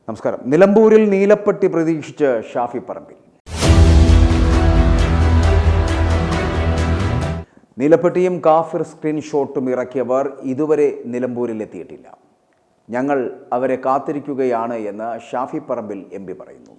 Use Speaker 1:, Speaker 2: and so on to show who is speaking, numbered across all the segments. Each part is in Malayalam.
Speaker 1: നമസ്കാരം. നിലമ്പൂരിൽ നീലപ്പെട്ടി പ്രതീക്ഷിച്ച് ഷാഫി പറമ്പിൽ. നീലപ്പെട്ടിയും കാഫിർ സ്ക്രീൻഷോട്ടും ഇറക്കിയവർ ഇതുവരെ നിലമ്പൂരിൽ എത്തിയിട്ടില്ല. ഞങ്ങൾ അവരെ കാത്തിരിക്കുകയാണ് എന്ന് ഷാഫി പറമ്പിൽ MP പറയുന്നു.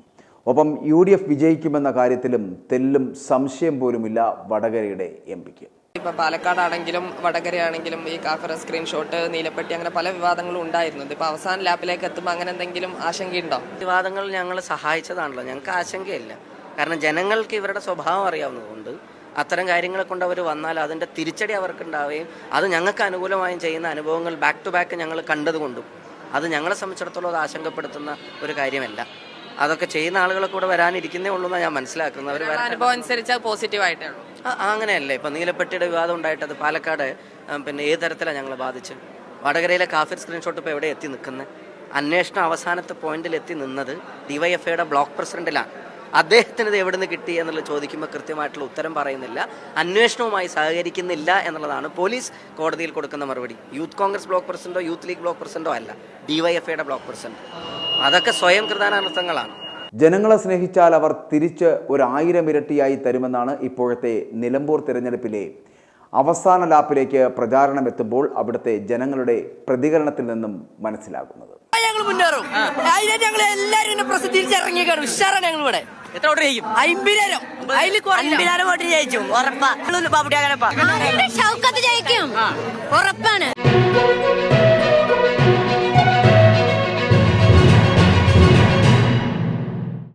Speaker 1: ഒപ്പം UDF വിജയിക്കുമെന്ന കാര്യത്തിലും തെല്ലും സംശയം പോലുമില്ല വടകരയുടെ MP-ക്ക്.
Speaker 2: ഇപ്പോൾ പാലക്കാടാണെങ്കിലും വടകരയാണെങ്കിലും ഈ കാഫിർ സ്ക്രീൻഷോട്ട്, നീലപ്പെട്ടി അങ്ങനെ പല വിവാദങ്ങളും ഉണ്ടായിരുന്നു. ഇപ്പോൾ അവസാന ലാപ്പിലേക്ക് എത്തുമ്പോൾ അങ്ങനെ എന്തെങ്കിലും ആശങ്കയുണ്ടോ?
Speaker 3: വിവാദങ്ങൾ ഞങ്ങൾ സഹായിച്ചതാണല്ലോ, ഞങ്ങൾക്ക് ആശങ്കയില്ല. കാരണം ജനങ്ങൾക്ക് ഇവരുടെ സ്വഭാവം അറിയാവുന്നതുകൊണ്ട് അത്തരം കാര്യങ്ങളെ കൊണ്ട് അവർ വന്നാൽ അതിൻ്റെ തിരിച്ചടി അവർക്കുണ്ടാവുകയും അത് ഞങ്ങൾക്ക് അനുകൂലമായും ചെയ്യുന്ന അനുഭവങ്ങൾ ബാക്ക് ടു ബാക്ക് ഞങ്ങൾ കണ്ടതുകൊണ്ടും അത് ഞങ്ങളെ സംബന്ധിച്ചിടത്തോളം അത് ആശങ്കപ്പെടുത്തുന്ന ഒരു കാര്യമല്ല. അതൊക്കെ ചെയ്യുന്ന ആളുകളെ കൂടെ വരാനിരിക്കുന്നേ ഉള്ളൂ എന്നാണ് ഞാൻ മനസ്സിലാക്കുന്നത്. അവർ
Speaker 2: അനുഭവം അനുസരിച്ച് പോസിറ്റീവായിട്ടേ ഉള്ളൂ.
Speaker 3: അങ്ങനെയല്ലേ. ഇപ്പം നീലപ്പെട്ടിയുടെ വിവാദം ഉണ്ടായിട്ട് അത് പാലക്കാട് പിന്നെ ഏത് തരത്തിലാണ് ഞങ്ങളെ ബാധിച്ചത്? വടകരയിലെ കാഫിർ സ്ക്രീൻഷോട്ട് ഇപ്പോൾ എവിടെ എത്തി നിൽക്കുന്നത്? അന്വേഷണം അവസാനത്തെ പോയിന്റിൽ എത്തി നിന്നത് DYFIയുടെ ബ്ലോക്ക് പ്രസിഡന്റിലാണ്. അദ്ദേഹത്തിന് ഇത് എവിടെ നിന്ന് കിട്ടി എന്നുള്ളത് ചോദിക്കുമ്പോൾ കൃത്യമായിട്ടുള്ള ഉത്തരം പറയുന്നില്ല, അന്വേഷണവുമായി സഹകരിക്കുന്നില്ല എന്നുള്ളതാണ് പോലീസ് കോടതിയിൽ കൊടുക്കുന്ന മറുപടി. യൂത്ത് കോൺഗ്രസ് ബ്ലോക്ക് പ്രസിഡന്റോ യൂത്ത് ലീഗ് ബ്ലോക്ക് പ്രസിഡന്റോ അല്ല, DYFIയുടെ ബ്ലോക്ക് പ്രസിഡന്റ്. അതൊക്കെ സ്വയം കൃതാനർത്ഥങ്ങളാണ്.
Speaker 1: ജനങ്ങളെ സ്നേഹിച്ചാൽ അവർ തിരിച്ച് 1000 ഇരട്ടിയായി തരുമെന്നാണ് ഇപ്പോഴത്തെ നിലമ്പൂർ തിരഞ്ഞെടുപ്പിലെ അവസാന ലാപ്പിലേക്ക് പ്രചാരണം എത്തുമ്പോൾ അവിടുത്തെ ജനങ്ങളുടെ പ്രതികരണത്തിൽ നിന്നും മനസ്സിലാകുന്നത്.
Speaker 4: മുന്നേറും ഞങ്ങൾ എല്ലാവരും പ്രസിദ്ധീകരിച്ചിറങ്ങിയാണ്. ഉഷാറാണ്. ഞങ്ങൾ ഇവിടെ
Speaker 3: എത്ര വോട്ട് ചെയ്യും?
Speaker 4: 50,000 വോട്ട് ജയിക്കും. ഉറപ്പാണ്.
Speaker 5: ജയിക്കും. ഉറപ്പാണ്.